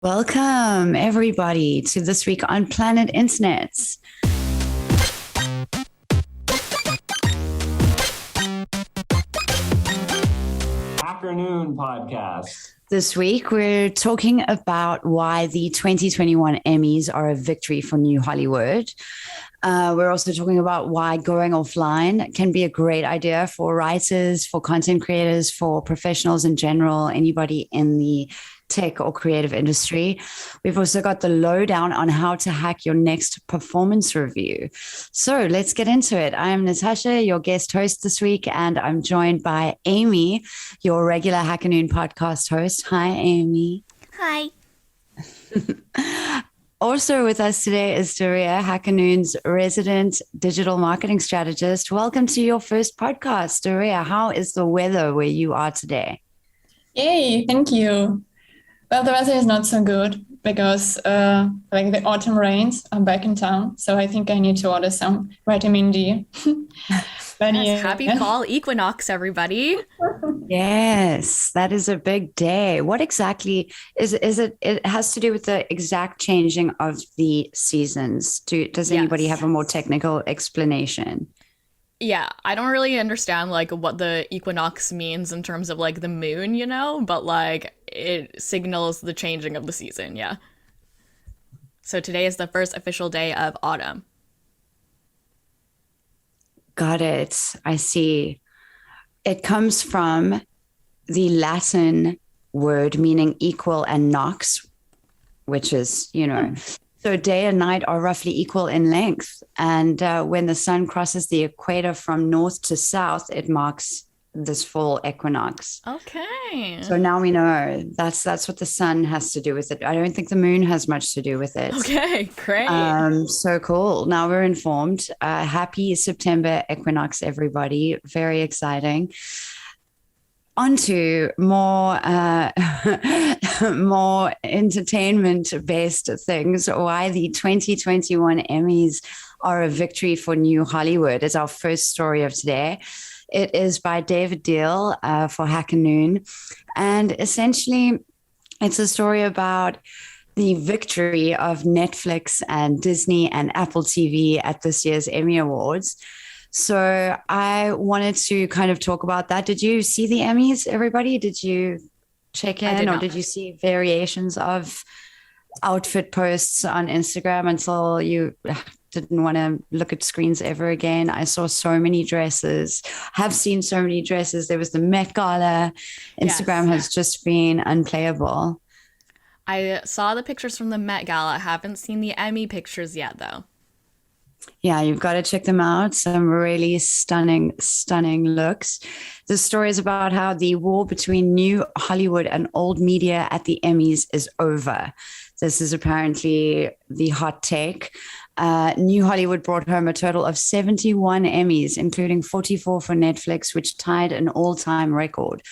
Welcome, everybody, to This Week on Planet Internet. Afternoon podcast. This week, we're talking about why the 2021 Emmys are a victory for New Hollywood. We're also talking about why going offline can be a great idea for writers, for content creators, for professionals in general, anybody in the tech or creative industry. We've also got the lowdown on how to hack your next performance review. So let's get into it. I am Natasha, your guest host this week, and I'm joined by Amy, your regular Hackanoon podcast host. Hi, Amy. Hi. Also with us today is Daria, Hackanoon's resident digital marketing strategist. Welcome to your first podcast, Daria. How is the weather where you are today? Yay, thank you. Well, the weather is not so good because the autumn rains are back in town. So I think I need to order some vitamin D. But yes, happy fall equinox, everybody. Yes, that is a big day. What exactly is it? It has to do with the exact changing of the seasons. Does anybody have a more technical explanation? Yeah, I don't really understand what the equinox means in terms of the moon, but it signals the changing of the season, yeah. So today is the first official day of autumn. Got it. I see. It comes from the Latin word meaning equal and nox, which is, so day and night are roughly equal in length. And when the sun crosses the equator from north to south, it marks this fall equinox. Okay. So now we know that's what the sun has to do with it. I don't think the moon has much to do with it. Okay, great. So cool. Now we're informed. Happy September equinox, everybody. Very exciting. On to more more entertainment-based things. Why the 2021 Emmys are a victory for New Hollywood is our first story of today. It is by David Deal for Hackanoon. And essentially, it's a story about the victory of Netflix and Disney and Apple TV at this year's Emmy Awards. So I wanted to kind of talk about that. Did you see the Emmys, everybody? Did you check in, or did you see variations of outfit posts on Instagram until you didn't want to look at screens ever again? I saw so many dresses, have seen so many dresses. There was the Met Gala. Instagram has just been unplayable. I saw the pictures from the Met Gala. I haven't seen the Emmy pictures yet, though. Yeah, you've got to check them out. Some really stunning looks. The story is about how the war between New Hollywood and old media at the Emmys is over. This is apparently the hot take. New Hollywood brought home a total of 71 Emmys, including 44 for Netflix, which tied an all-time record.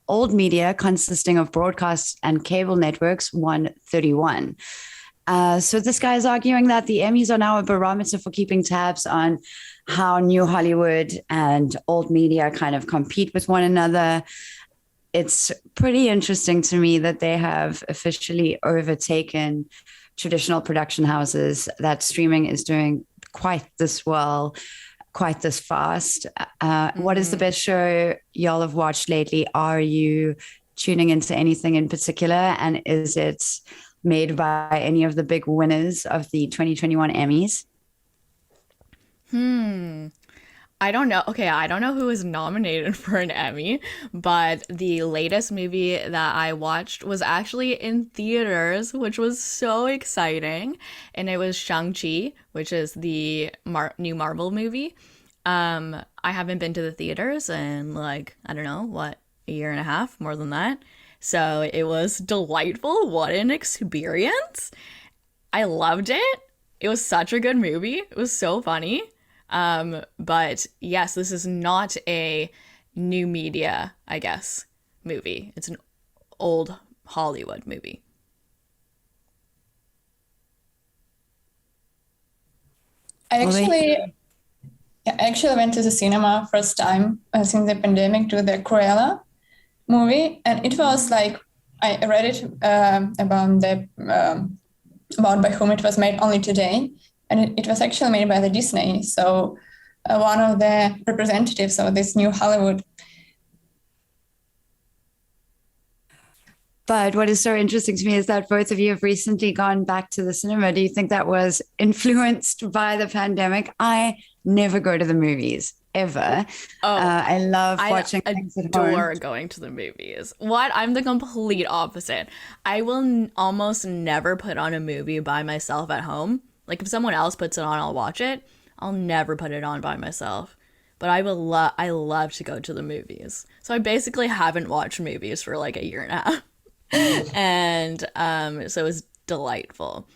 Old media, consisting of broadcast and cable networks, won 31. So this guy is arguing that the Emmys are now a barometer for keeping tabs on how New Hollywood and old media kind of compete with one another. It's pretty interesting to me that they have officially overtaken traditional production houses, that streaming is doing quite this well, quite this fast. What is the best show y'all have watched lately? Are you tuning into anything in particular? And is it made by any of the big winners of the 2021 Emmys? I don't know. Okay, I don't know who was nominated for an Emmy, but the latest movie that I watched was actually in theaters, which was so exciting. And it was Shang-Chi, which is the new Marvel movie. I haven't been to the theaters in I don't know, a year and a half, more than that. So it was delightful. What an experience. I loved it. It was such a good movie. It was so funny. But yes, this is not a new media, I guess, movie. It's an old Hollywood movie. I actually went to the cinema first time since the pandemic to the Cruella movie, and it was I read it about by whom it was made only today, and it was actually made by the Disney. So one of the representatives of this new Hollywood. But what is so interesting to me is that both of you have recently gone back to the cinema. Do you think that was influenced by the pandemic? I never go to the movies, ever. I love watching things at home. I adore going to the movies. What? I'm the complete opposite. I will almost never put on a movie by myself at home. Like if someone else puts it on, I'll watch it. I'll never put it on by myself. But I love to go to the movies. So I basically haven't watched movies for like a year and a half. And so it was delightful.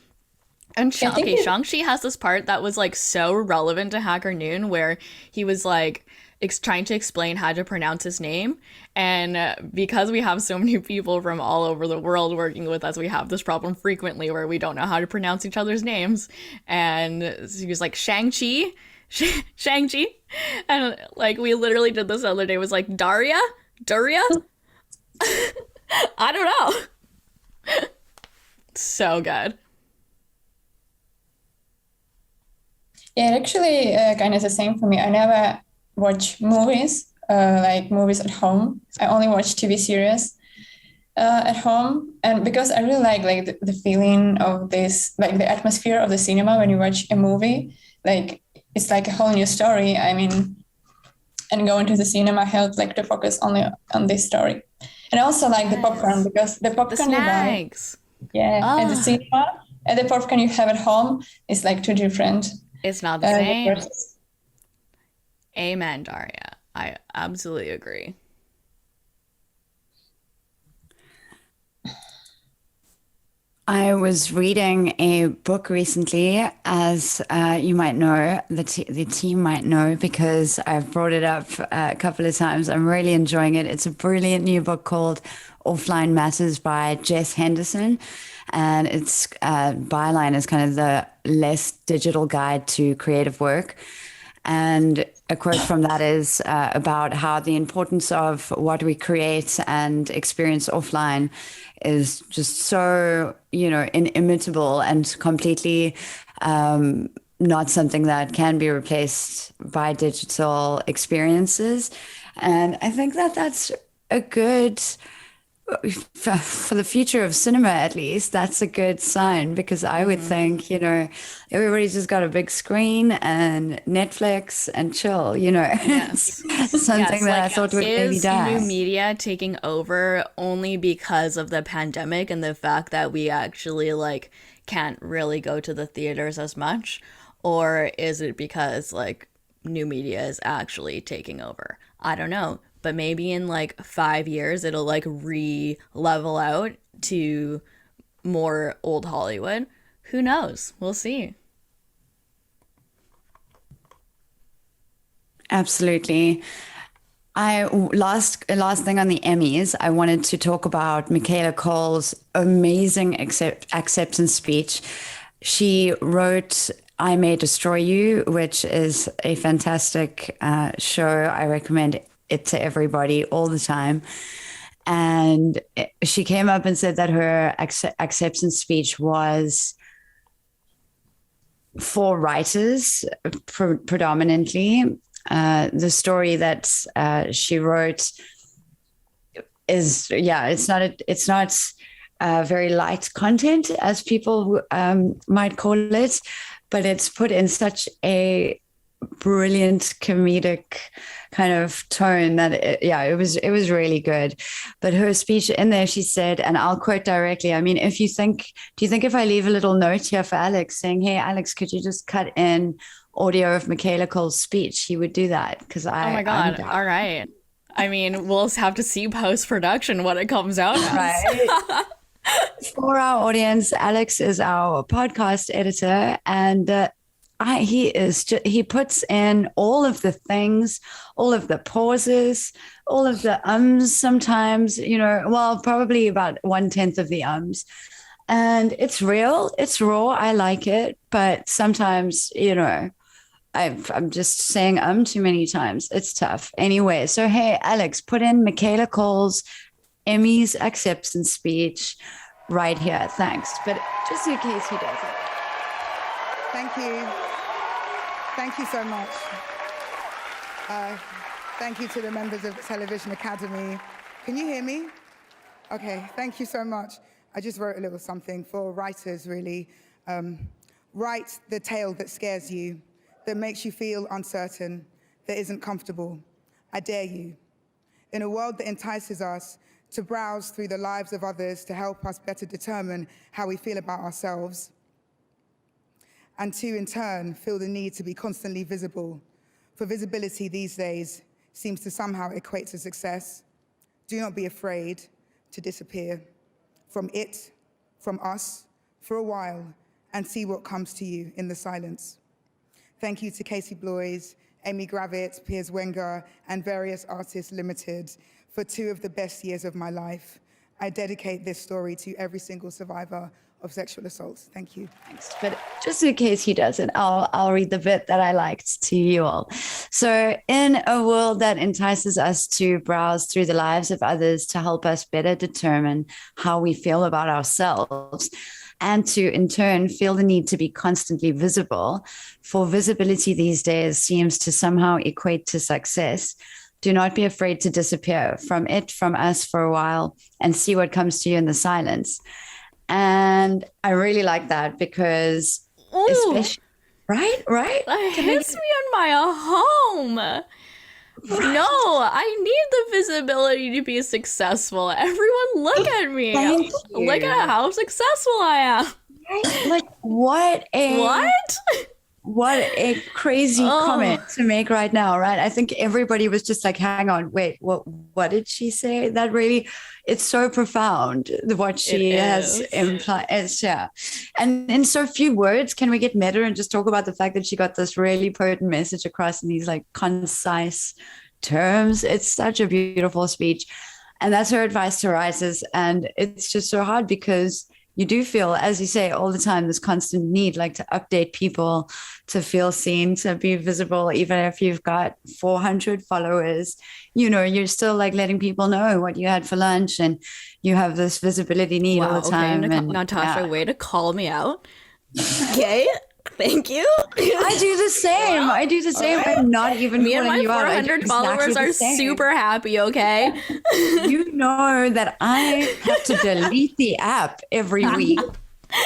And Shang-Chi has this part that was like so relevant to Hacker Noon, where he was like trying to explain how to pronounce his name. And because we have so many people from all over the world working with us, we have this problem frequently where we don't know how to pronounce each other's names. And he was like, Shang-Chi? Shang-Chi? And like we literally did this the other day. It was like, Daria? I don't know. So good. Yeah, it actually kind of the same for me. I never watch movies, like movies at home. I only watch TV series at home. And because I really like the feeling of this, like the atmosphere of the cinema when you watch a movie, like it's like a whole new story. I mean, and going to the cinema helped like to focus only on this story. And I also like the popcorn, because the popcorn you buy, at the cinema, and the popcorn you have at home is like two different. It's not the same. Amen, Daria. I absolutely agree. I was reading a book recently, as you might know, the team might know, because I've brought it up a couple of times. I'm really enjoying it. It's a brilliant new book called Offline Matters by Jess Henderson. And its byline is kind of the less digital guide to creative work. And a quote from that is about how the importance of what we create and experience offline is just so, inimitable and completely not something that can be replaced by digital experiences. And I think that that's a good, for the future of cinema, at least, that's a good sign, because I would think, everybody's just got a big screen and Netflix and chill, Yes. something that I thought would maybe die. Is new media taking over only because of the pandemic and the fact that we actually like can't really go to the theaters as much? Or is it because like new media is actually taking over? I don't know. But maybe in like 5 years, it'll like level out to more old Hollywood. Who knows? We'll see. Absolutely. Last thing on the Emmys, I wanted to talk about Michaela Coel's amazing acceptance speech. She wrote I May Destroy You, which is a fantastic show. I recommend it to everybody all the time. And she came up and said that her acceptance speech was for writers predominantly. The story that she wrote is, it's not very light content, as people might call it, but it's put in such a brilliant comedic kind of tone that it was really good. But her speech in there, she said, and I'll quote directly, I mean, do you think if I leave a little note here for Alex saying, hey Alex, could you just cut in audio of Michaela Coel's speech, he would do that? Because oh my god, all right. I mean, we'll have to see post-production what it comes out as. Right. For our audience, Alex is our podcast editor, and he puts in all of the things, all of the pauses, all of the ums sometimes, probably about 1/10 of the ums. And it's real, it's raw, I like it. But sometimes, I'm just saying too many times. It's tough. Anyway, so hey, Alex, put in Michaela Coel's Emmy's acceptance speech right here. Thanks. But just in case he doesn't. Thank you. Thank you so much. Thank you to the members of the Television Academy. Can you hear me? Okay, thank you so much. I just wrote a little something for writers, really. Write the tale that scares you, that makes you feel uncertain, that isn't comfortable. I dare you. In a world that entices us to browse through the lives of others to help us better determine how we feel about ourselves, and to, in turn, feel the need to be constantly visible. For visibility these days seems to somehow equate to success. Do not be afraid to disappear from it, from us, for a while, and see what comes to you in the silence. Thank you to Casey Bloys, Amy Gravitz, Piers Wenger, and Various Artists Limited for 2 of the best years of my life. I dedicate this story to every single survivor of sexual assault. Thank you. Thanks. But just in case he doesn't, I'll read the bit that I liked to you all. So, in a world that entices us to browse through the lives of others to help us better determine how we feel about ourselves, and to in turn feel the need to be constantly visible, for visibility these days seems to somehow equate to success. Do not be afraid to disappear from it, from us for a while, and see what comes to you in the silence. And I really like that because, especially, right? That hits me on my home. Right. No, I need the visibility to be successful. Everyone look at me. Look at how successful I am. Right? Like, what a crazy comment to make right now, right? I think everybody was just like, hang on, wait, what did she say? That really, it's so profound, what she has implied. Yeah. And in so few words, can we get meta and just talk about the fact that she got this really potent message across in these like concise terms? It's such a beautiful speech. And that's her advice to writers. And it's just so hard because you do feel, as you say, all the time, this constant need, like to update people, to feel seen, to be visible, even if you've got 400 followers, you're still like letting people know what you had for lunch, and you have this visibility need all the time. Okay, Natasha, way to call me out. Okay. Thank you. I do the same. Right. I'm not even me and my you 400 followers are super happy, okay? You know that I have to delete the app every week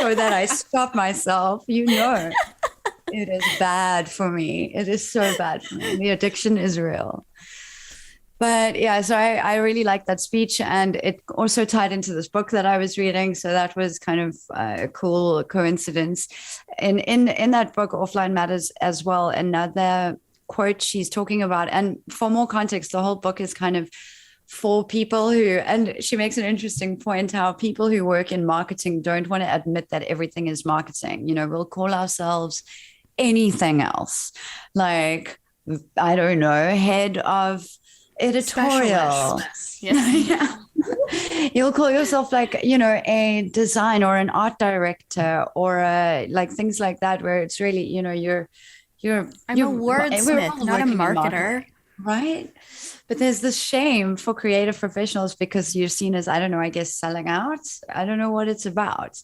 so that I stop myself. It is bad for me. It is so bad for me. The addiction is real. But yeah, so I really liked that speech, and it also tied into this book that I was reading. So that was kind of a cool coincidence. And in that book, Offline Matters as well, another quote she's talking about, and for more context, the whole book is kind of for people who, and she makes an interesting point, how people who work in marketing don't want to admit that everything is marketing. We'll call ourselves anything else. Like, I don't know, head of editorial. Yes. Yeah. You'll call yourself like, a design or an art director or like things like that, where it's really, I'm a wordsmith, not a marketer. Right? But there's this shame for creative professionals because you're seen as, I don't know, I guess selling out. I don't know what it's about.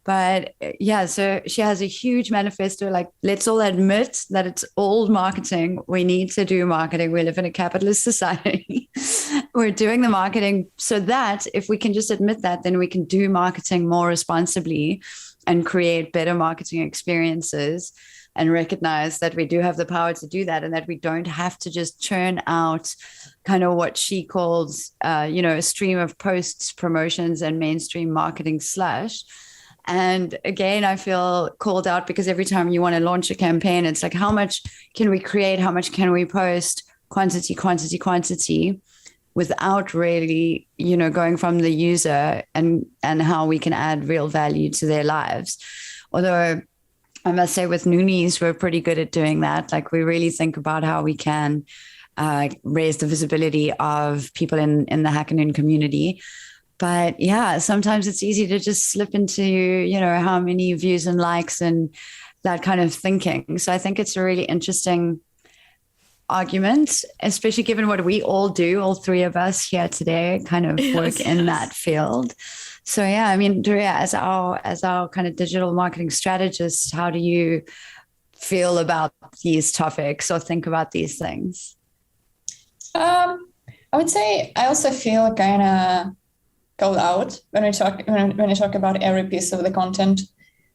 But yeah, so she has a huge manifesto, like, let's all admit that it's all marketing. We need to do marketing. We live in a capitalist society. We're doing the marketing so that if we can just admit that, then we can do marketing more responsibly and create better marketing experiences, and recognize that we do have the power to do that, and that we don't have to just churn out kind of what she calls, a stream of posts, promotions, and mainstream marketing slush. And again, I feel called out because every time you want to launch a campaign, it's like, how much can we create? How much can we post? Quantity, without really, going from the user and how we can add real value to their lives. Although I must say with Noonies, we're pretty good at doing that. Like, we really think about how we can raise the visibility of people in the Hackanoon community. But yeah, sometimes it's easy to just slip into, how many views and likes and that kind of thinking. So I think it's a really interesting argument, especially given what we all do, all three of us here today kind of work in that field. So yeah, I mean, Daria, as our kind of digital marketing strategist, how do you feel about these topics or think about these things? I would say I also feel kind of called out when I talk about every piece of the content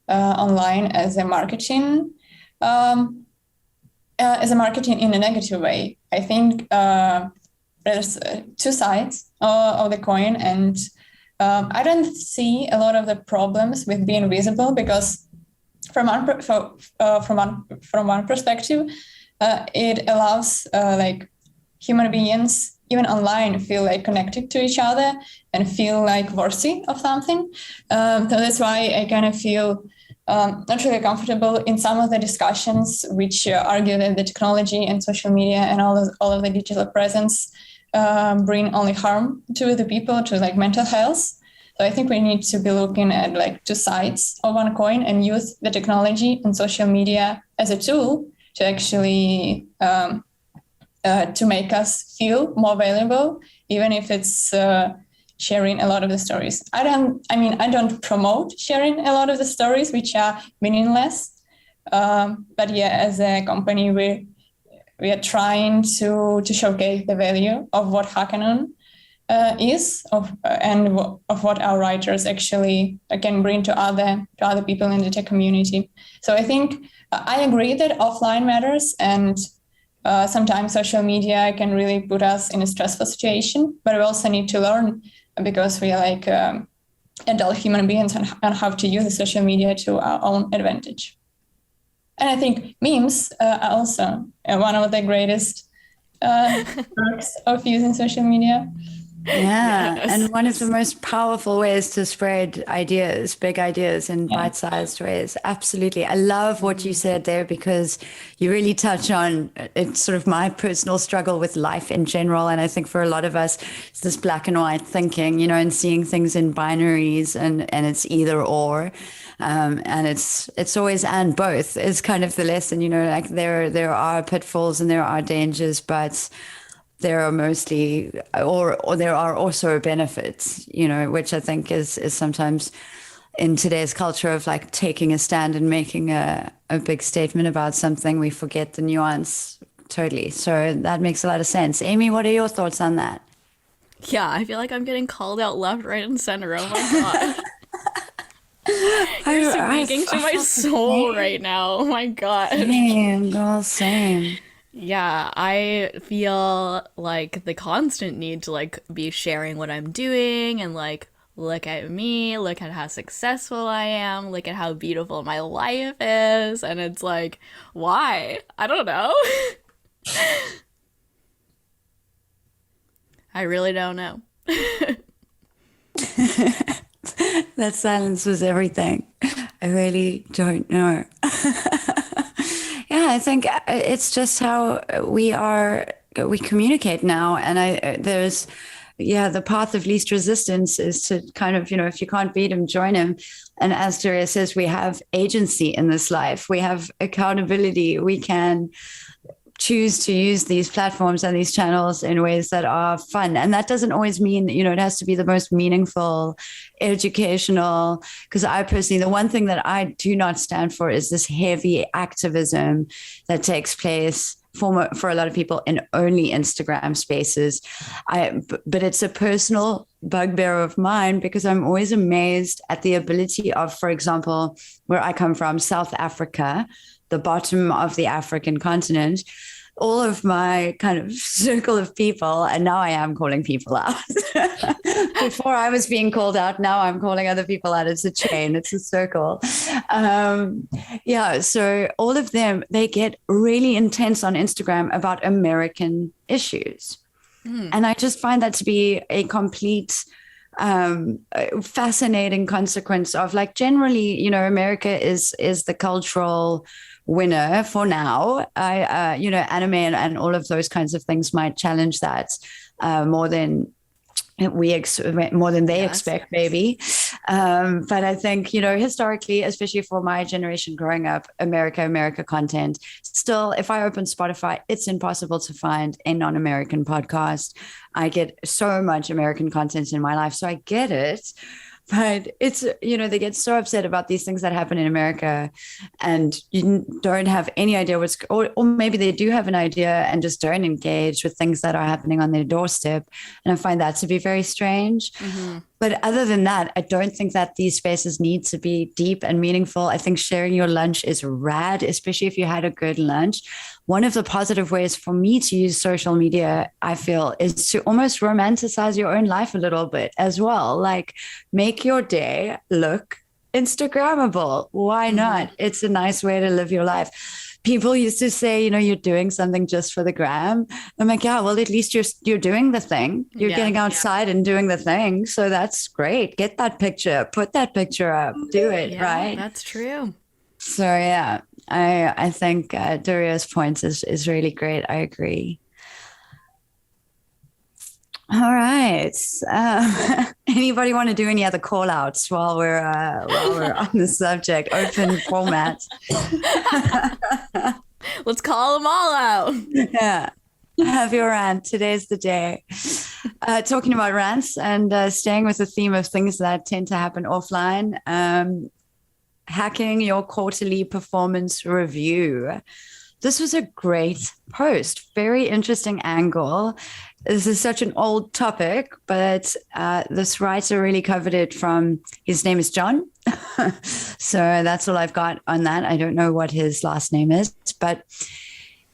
online as a marketing in a negative way. I think there's two sides of the coin, and I don't see a lot of the problems with being visible, because from one perspective, it allows like human beings, even online, feel like connected to each other and feel like worthy of something. So that's why I kind of feel not really comfortable in some of the discussions which argue that the technology and social media and all of the digital presence bring only harm to the people, to like mental health. So I think we need to be looking at like two sides of one coin and use the technology and social media as a tool to actually to make us feel more valuable, even if it's sharing a lot of the stories. I don't promote sharing a lot of the stories which are meaningless. But yeah, as a company, we are trying to showcase the value of what Hackanon is, and of what our writers actually can bring to other people in the tech community. So I think I agree that offline matters, and sometimes social media can really put us in a stressful situation, but we also need to learn, because we are like adult human beings, and how to use the social media to our own advantage. And I think memes are also one of the greatest perks of using social media. Yeah. Yes. And one of the most powerful ways to spread ideas, big ideas in bite-sized ways. Absolutely. I love what you said there, because you really touch on it's sort of my personal struggle with life in general. And I think for a lot of us, it's this black and white thinking, you know, and seeing things in binaries, and it's either or. And it's always and both is kind of the lesson, you know, like there are pitfalls and there are dangers, but there are mostly, or there are also benefits, you know, which I think is sometimes in today's culture of like taking a stand and making a big statement about something, we forget the nuance totally. So that makes a lot of sense. Amy, what are your thoughts on that? Yeah, I feel like I'm getting called out left, right, and center. Oh my god. You're speaking to my soul right now. Oh my god. Same, girl, same. Yeah, I feel like the constant need to like be sharing what I'm doing, and like, look at me, look at how successful I am, look at how beautiful my life is. And it's like, why? I don't know. I really don't know. That silence was everything. I really don't know. Yeah, I think it's just how we communicate now. And the path of least resistance is to kind of, you know, if you can't beat him, join him. And as Daria says, we have agency in this life. We have accountability. We can choose to use these platforms and these channels in ways that are fun. And that doesn't always mean, you know, it has to be the most meaningful, educational, because I personally, the one thing that I do not stand for is this heavy activism that takes place for a lot of people in only Instagram spaces. But it's a personal bugbear of mine, because I'm always amazed at the ability of, for example, where I come from, South Africa, the bottom of the African continent, all of my kind of circle of people, and now I am calling people out. Before I was being called out, now I'm calling other people out. It's a chain, it's a circle. So all of them, they get really intense on Instagram about American issues. And I just find that to be a complete fascinating consequence of, like, generally, you know, America is the cultural winner for now. Anime and all of those kinds of things might challenge that more than more than they Yes. expect, maybe. But I think, historically, especially for my generation growing up, America content. Still, if I open Spotify, it's impossible to find a non-American podcast. I get so much American content in my life, so I get it. But it's, they get so upset about these things that happen in America, and you don't have any idea or maybe they do have an idea and just don't engage with things that are happening on their doorstep. And I find that to be very strange. Mm-hmm. But other than that, I don't think that these spaces need to be deep and meaningful. I think sharing your lunch is rad, especially if you had a good lunch. One of the positive ways for me to use social media, I feel, is to almost romanticize your own life a little bit as well. Like, make your day look Instagrammable. Why not? It's a nice way to live your life. People used to say, you're doing something just for the gram. I'm like, yeah, well, at least you're doing the thing. You're getting outside and doing the thing. So that's great. Get that picture, put that picture up, do it, right? That's true. So yeah, I think Daria's points is really great. I agree. All right. Anybody want to do any other call outs while we're on the subject? Open format. Let's call them all out. Yeah. Have your rant. Today's the day. Talking about rants and staying with the theme of things that tend to happen offline. Hacking your quarterly performance review. This was a great post. Very interesting angle. This is such an old topic, but this writer really covered it from, his name is John. So that's all I've got on that. I don't know what his last name is, but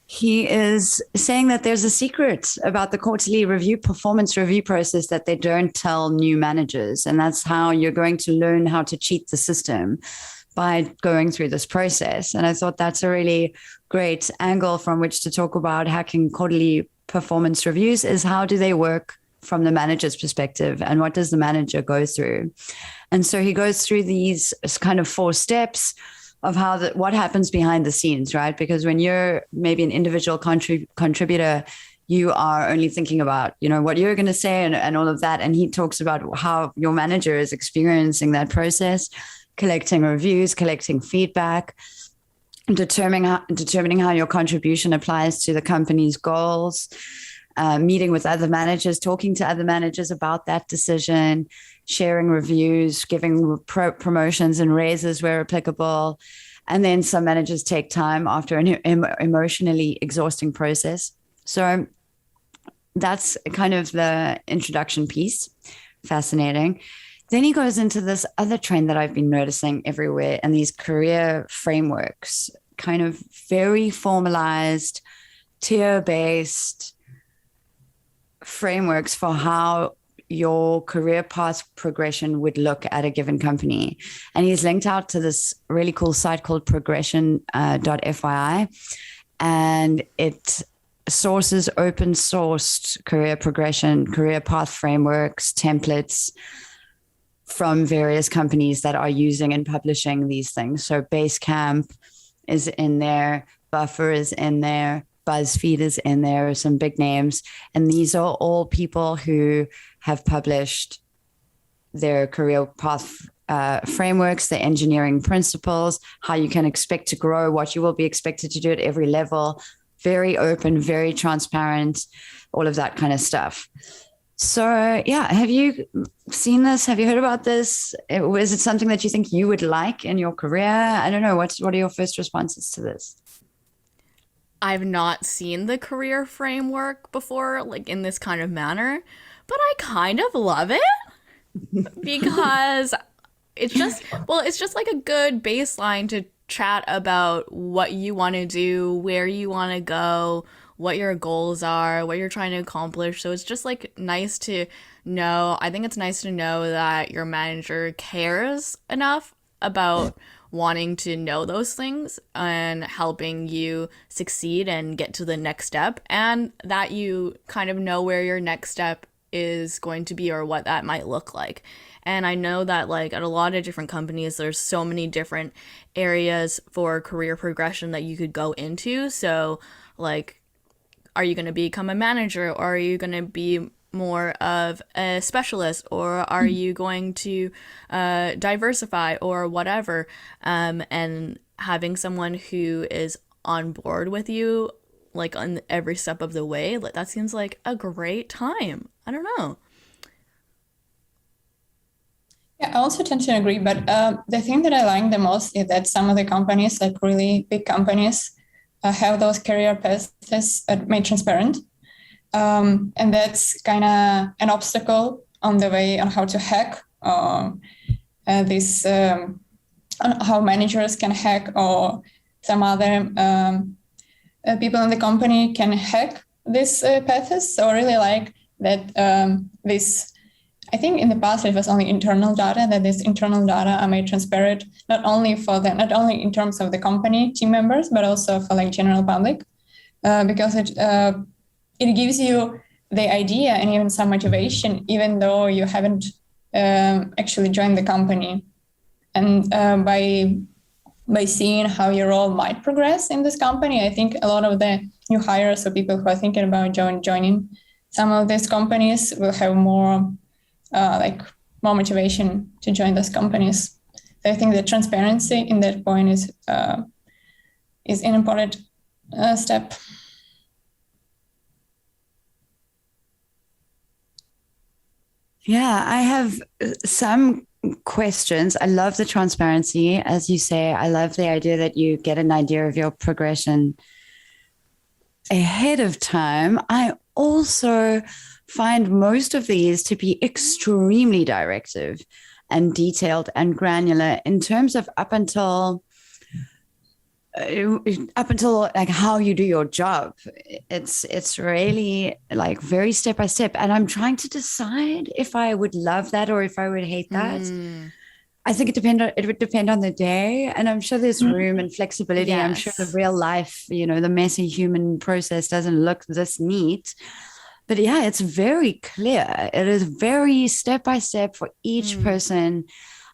he is saying that there's a secret about the quarterly performance review process that they don't tell new managers. And that's how you're going to learn how to cheat the system, by going through this process. And I thought that's a really great angle from which to talk about hacking quarterly performance reviews, is how do they work from the manager's perspective, and what does the manager go through? And so he goes through these kind of 4 steps of what happens behind the scenes, right? Because when you're maybe an individual contributor, you are only thinking about, what you're going to say and all of that. And he talks about how your manager is experiencing that process, collecting reviews, collecting feedback, determining how your contribution applies to the company's goals, meeting with other managers, talking to other managers about that decision, sharing reviews, giving promotions and raises where applicable. And then some managers take time after an emotionally exhausting process. So that's kind of the introduction piece. Fascinating. Then he goes into this other trend that I've been noticing everywhere, and these career frameworks, kind of very formalized, tier-based frameworks for how your career path progression would look at a given company. And he's linked out to this really cool site called progression.fyi, and it sources open sourced career progression, career path frameworks, templates from various companies that are using and publishing these things. So Basecamp is in there, Buffer is in there, BuzzFeed is in there, some big names. And these are all people who have published their career path frameworks, the engineering principles, how you can expect to grow, what you will be expected to do at every level. Very open, very transparent, all of that kind of stuff. So, yeah, have you seen this? Have you heard about this? Is it something that you think you would like in your career? I don't know. What are your first responses to this? I've not seen the career framework before, like in this kind of manner, but I kind of love it because it's just like a good baseline to chat about what you want to do, where you want to go, what your goals are, what you're trying to accomplish. So it's just like nice to know. I think it's nice to know that your manager cares enough about wanting to know those things and helping you succeed and get to the next step, and that you kind of know where your next step is going to be or what that might look like. And I know that like at a lot of different companies, there's so many different areas for career progression that you could go into. So like, are you going to become a manager, or are you going to be more of a specialist, or are you going to diversify or whatever? And having someone who is on board with you, like on every step of the way, like that seems like a great time. I don't know. Yeah, I also tend to agree, but the thing that I like the most is that some of the companies, like really big companies, have those career paths made transparent. And that's kind of an obstacle on the way on how to hack this, on how managers can hack, or some other people in the company can hack these paths. So I really like that this, I think in the past it was only internal data, that this internal data are made transparent, not only in terms of the company team members, but also for like general public, because it gives you the idea and even some motivation, even though you haven't actually joined the company. And by seeing how your role might progress in this company, I think a lot of the new hires or people who are thinking about joining some of these companies will have more motivation to join those companies. So I think the transparency in that point is an important step. Yeah, I have some questions. I love the transparency, as you say. I love the idea that you get an idea of your progression ahead of time. I also find most of these to be extremely directive and detailed and granular in terms of up until like how you do your job. It's really like very step by step, and I'm trying to decide if I would love that or if I would hate that. I think it would depend on the day, and I'm sure there's room and flexibility. Yes. I'm sure the real life, the messy human process doesn't look this neat. But yeah, it's very clear. It is very step by step for each person,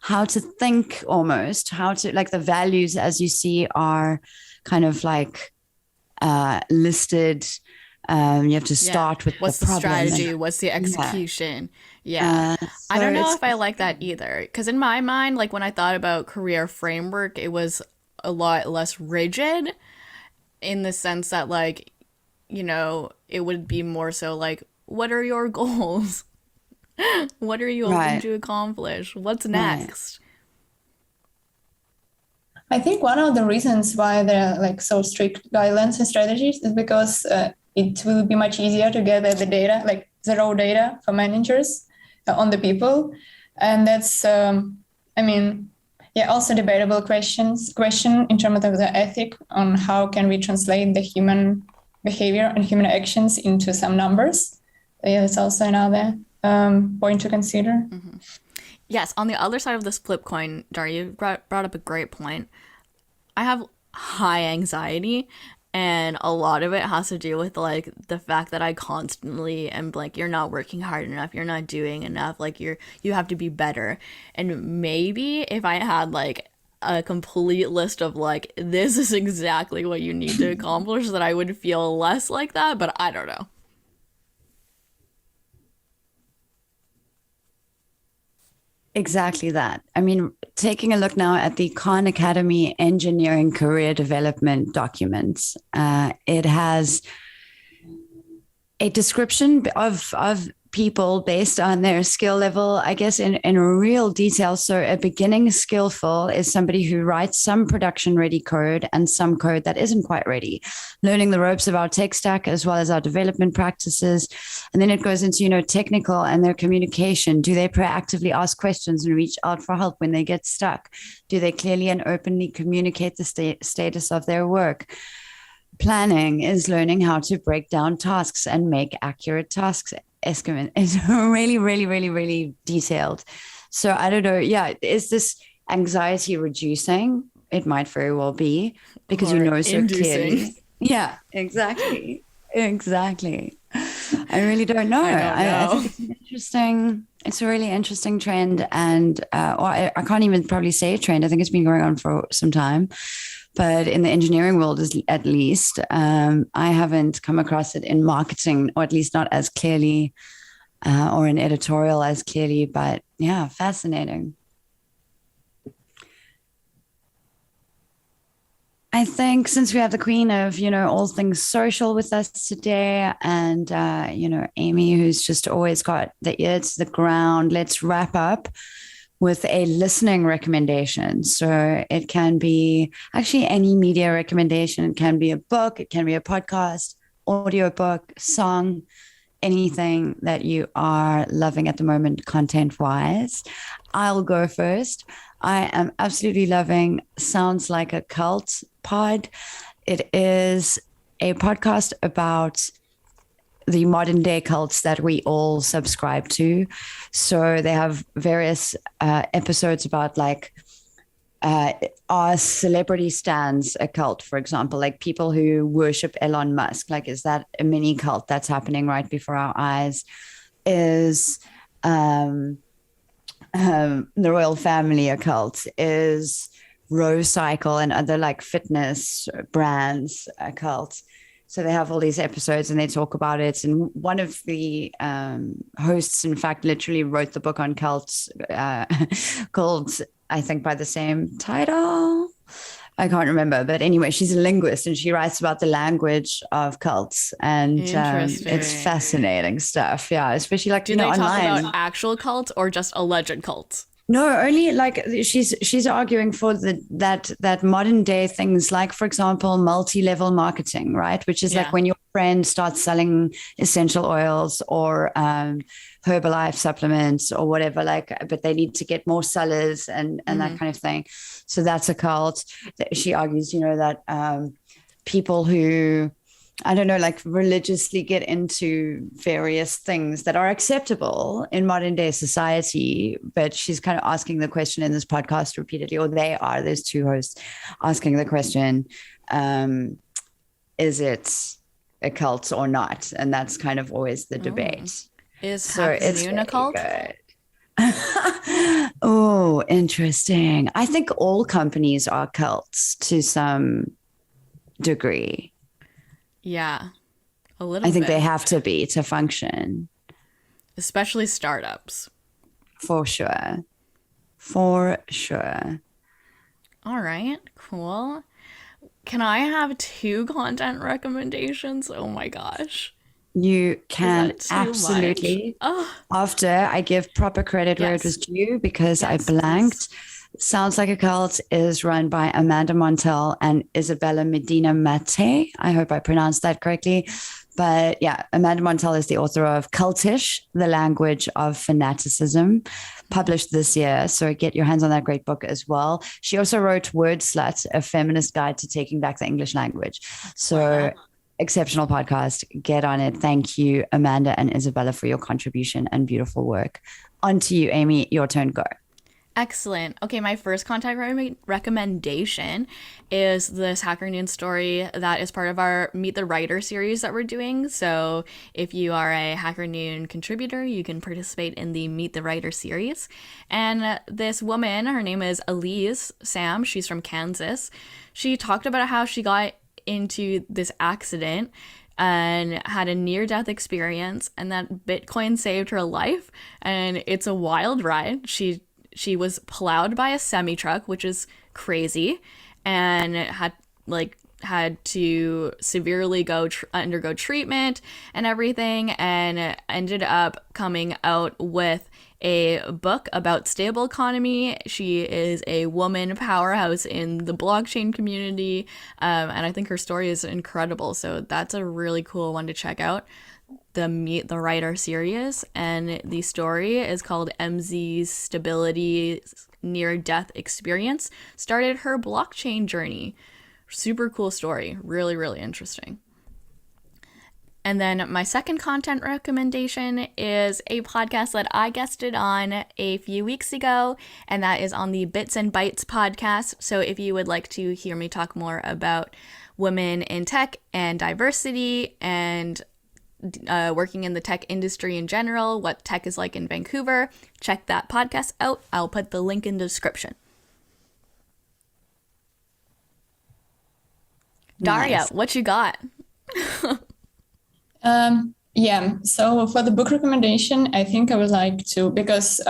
how to think, almost how to, like, the values, as you see, are kind of like listed. You have to start with what's the strategy, what's the execution. I don't know if I like that either, because in my mind, like when I thought about career framework, it was a lot less rigid in the sense that, like, it would be more so like, what are your goals? What are you hoping to accomplish? What's next? I think one of the reasons why there are like so strict guidelines and strategies is because it will be much easier to gather the data, like the raw data for managers on the people. And that's, also debatable question in terms of the ethic on how can we translate the human behavior and human actions into some numbers. That's also another point to consider. Mm-hmm. Yes, on the other side of this flip coin, Daria, you brought up a great point. I have high anxiety, and a lot of it has to do with like the fact that I constantly am like, you're not working hard enough, you're not doing enough, like you have to be better. And maybe if I had like a complete list of like, this is exactly what you need to accomplish, that I would feel less like that, but I don't know. Exactly that. I mean, taking a look now at the Khan Academy Engineering Career Development documents, it has a description of people based on their skill level, I guess, in real detail. So a beginning skillful is somebody who writes some production ready code and some code that isn't quite ready, learning the ropes of our tech stack as well as our development practices. And then it goes into, technical and their communication. Do they proactively ask questions and reach out for help when they get stuck? Do they clearly and openly communicate the status of their work? Planning is learning how to break down tasks and make accurate tasks estimates. It's really, really, really, really detailed. So I don't know. Yeah. Is this anxiety reducing? It might very well be, because so inducing. Clearly. Yeah, exactly. Exactly. I really don't know. I think it's a really interesting trend. And I can't even probably say a trend. I think it's been going on for some time. But in the engineering world, at least, I haven't come across it in marketing, or at least not as clearly or an editorial as clearly, but yeah, fascinating. I think since we have the queen of, all things social with us today, and, Amy, who's just always got the ear to the ground, let's wrap up with a listening recommendation. So it can be actually any media recommendation. It can be a book, it can be a podcast, audiobook, song, anything that you are loving at the moment, content wise. I'll go first. I am absolutely loving Sounds Like a Cult pod. It is a podcast about the modern day cults that we all subscribe to. So they have various episodes about like, are celebrity stands a cult, for example, like people who worship Elon Musk? Like, is that a mini cult that's happening right before our eyes? Is the royal family a cult? Is Rose Cycle and other like fitness brands a cult? So they have all these episodes and they talk about it. And one of the hosts, in fact, literally wrote the book on cults called, I think, by the same title. I can't remember. But anyway, she's a linguist and she writes about the language of cults. And it's fascinating stuff. Yeah, especially like, Do they online. talk about actual cults or just alleged cults? No, only like she's arguing for that modern day things like, for example, multi-level marketing, right? Which is like when your friend starts selling essential oils or Herbalife supplements or whatever, like, but they need to get more sellers and that kind of thing. So that's a cult. She argues, that people who, I don't know, like religiously get into various things that are acceptable in modern day society. But she's kind of asking the question in this podcast repeatedly, or there's two hosts asking the question, is it a cult or not? And that's kind of always the debate. Is Hacker Noon a cult? Oh, interesting. I think all companies are cults to some degree. Yeah, a little I think bit. they have to be to function. Especially startups. For sure. For sure. All right, cool. Can I have 2 content recommendations? Oh my gosh. You can Is that too absolutely. much? Oh. After I give proper credit where it was due, because I blanked. Please. Sounds Like a Cult is run by Amanda Montel and Isabella Medina Mate. I hope I pronounced that correctly. But yeah, Amanda Montel is the author of Cultish, The Language of Fanaticism, published this year. So get your hands on that great book as well. She also wrote Word Slut, a feminist guide to taking back the English language. So exceptional podcast. Get on it. Thank you, Amanda and Isabella, for your contribution and beautiful work. On to you, Amy. Your turn. Go. Excellent. Okay, my first contact recommendation is this Hacker Noon story that is part of our Meet the Writer series that we're doing. So if you are a Hacker Noon contributor, you can participate in the Meet the Writer series. And this woman, her name is Elise Sam. She's from Kansas. She talked about how she got into this accident and had a near-death experience, and that Bitcoin saved her life. And it's a wild ride. She was plowed by a semi-truck, which is crazy, and had to severely undergo treatment and everything, and ended up coming out with a book about stable economy. She is a woman powerhouse in the blockchain community, and I think her story is incredible. So that's a really cool one to check out. The Meet the Writer series, and the story is called MZ's Stability Near-Death Experience started her blockchain journey. Super cool story. Really, really interesting. And then my second content recommendation is a podcast that I guested on a few weeks ago, and that is on the Bits and Bytes podcast. So if you would like to hear me talk more about women in tech and diversity and working in the tech industry in general, what tech is like in Vancouver, check that podcast out. I'll put the link in the description. Daria, what you got? Yeah. So for the book recommendation, I think I would like to, because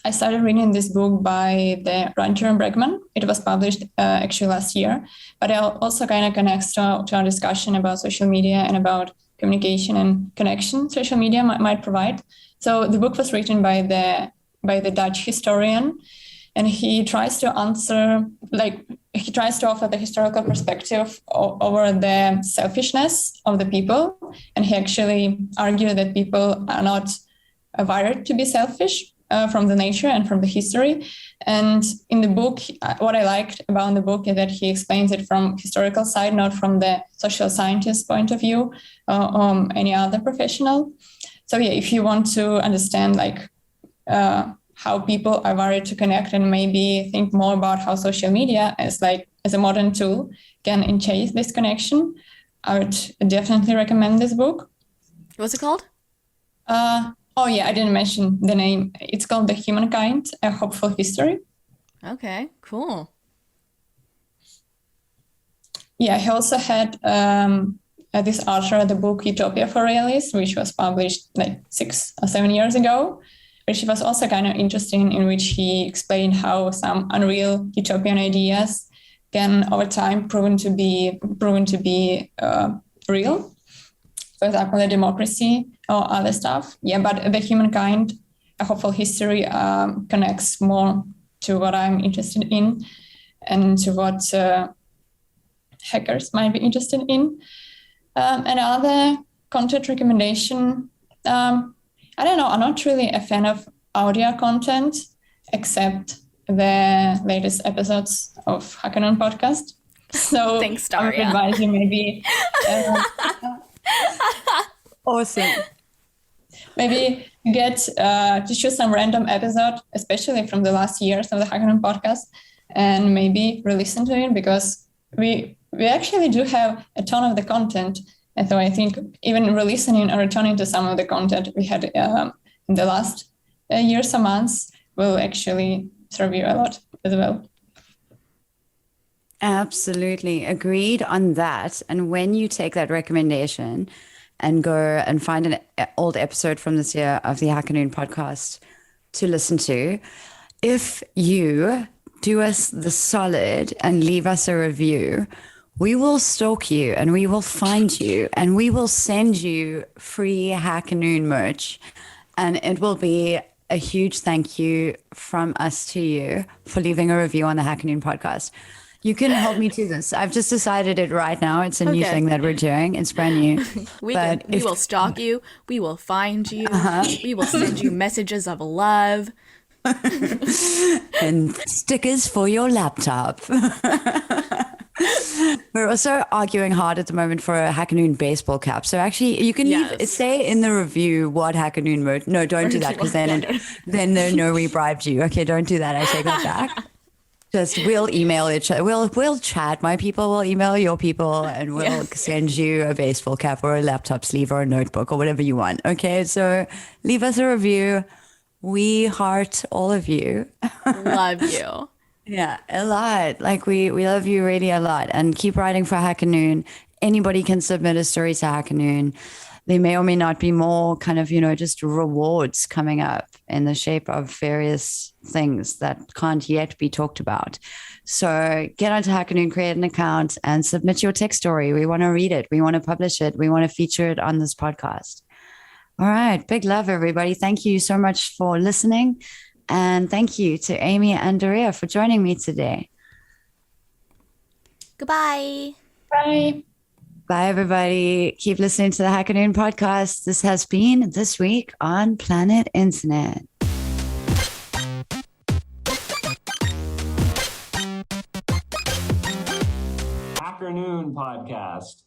I started reading this book by the Rutger Bregman. It was published actually last year, but it also kind of connects to our discussion about social media and about communication and connection social media might provide. So the book was written by the Dutch historian, and he tries to answer, he tries to offer the historical perspective over the selfishness of the people. And he actually argued that people are not wired to be selfish from the nature and from the history. And in the book, what I liked about the book is that he explains it from historical side, not from the social scientist point of view or any other professional. So yeah, if you want to understand how people are wired to connect and maybe think more about how social media as a modern tool can enhance this connection, I would definitely recommend this book. What's it called? Oh yeah, I didn't mention the name. It's called The Humankind, A Hopeful History. Okay, cool. Yeah, he also had this author, the book Utopia for Realists, which was published 6 or 7 years ago, which was also kind of interesting, in which he explained how some unreal utopian ideas can over time proven to be real. For example, the democracy or other stuff. Yeah, but The Humankind, A Hopeful History connects more to what I'm interested in and to what hackers might be interested in. Another content recommendation, I don't know, I'm not really a fan of audio content, except the latest episodes of Hackanon podcast. So Thanks, I would Daria. advise you maybe... Awesome. Maybe get to choose some random episode, especially from the last years of the Hackanon podcast, and maybe re-listen to it, because we actually do have a ton of the content. And so I think even re-listening or returning to some of the content we had in the last years or months will actually serve you a lot as well. Absolutely. Agreed on that. And when you take that recommendation and go and find an old episode from this year of the Hackanoon podcast to listen to, if you do us the solid and leave us a review, we will stalk you and we will find you and we will send you free Hackanoon merch. And it will be a huge thank you from us to you for leaving a review on the Hackanoon podcast. You can help me do this. I've just decided it right now. It's a new Okay. thing that we're doing. It's brand new. We will stalk you. We will find you. We will send you messages of love. And stickers for your laptop. We're also arguing hard at the moment for a Hackanoon baseball cap. So actually, you can Yes. say in the review what Hackanoon mode. No, don't do that, because then they know we bribed you. Okay, don't do that. I take that back. Just we'll email each other. We'll chat. My people will email your people, and we'll send you a baseball cap or a laptop sleeve or a notebook or whatever you want. Okay, so leave us a review. We heart all of you. Love you. Yeah, a lot. Like we love you really a lot, and keep writing for Hackanoon. Anybody can submit a story to Hackanoon. There may or may not be more kind of, just rewards coming up in the shape of various things that can't yet be talked about. So get onto Hackanoon, create an account, and submit your tech story. We want to read it. We want to publish it. We want to feature it on this podcast. All right. Big love, everybody. Thank you so much for listening. And thank you to Amy and Daria for joining me today. Goodbye. Bye. Bye, everybody. Keep listening to the Hackanoon podcast. This has been This Week on Planet Internet. Hacker Noon Podcast.